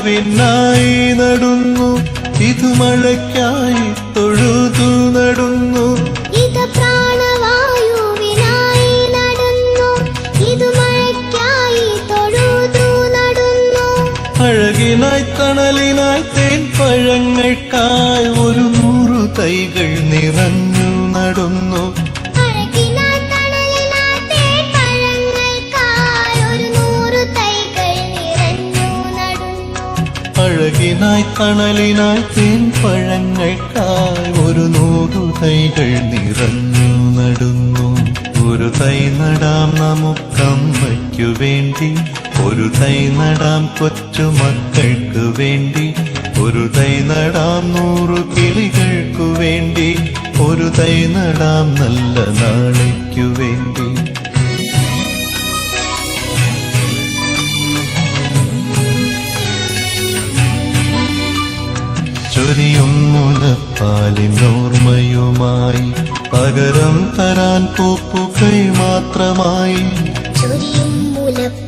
വായുവിനായി നടുന്നു, ഇതു മഴയ്ക്കായി തൊഴുതു നടുന്നു. ഇത് പ്രാണവായുവിനായി നടുന്നു, ഇത് മഴയ്ക്കായി തൊഴുതു നടുന്നു. അഴകിനായി തണലിനായി തേൻ പഴങ്ങൾക്കായി 100 തൈകൾ നിറഞ്ഞു നടുന്നു. അഴകിനായി തണലിനായി തേൻ പഴങ്ങൾക്കായി 100 തൈകൾ നിറഞ്ഞു നടുന്നു. അഴകിനായി തണലിനായി തേൻ പഴങ്ങൾക്കായി 100 തൈകൾ നിറഞ്ഞു നടുന്നു. ഒരു തൈ നടാം നമുക്കമ്മയ്ക്കു വേണ്ടി, ഒരു തൈ നടാം കൊച്ചുമക്കൾക്കു വേണ്ടി, ഒരു തൈ നടാം 100 കിളികൾക്കു വേണ്ടി, ഒരു തൈ നടാം നല്ല നാളേക്കു വേണ്ടി. ചൊരിയും മുലപ്പാലിനോർമ്മയുമായി പകരം തരാൻ പൂപ്പുകൈ മാത്രമായി. ചൊരിയും മുലപ്പാലിനോർമ്മയുമായി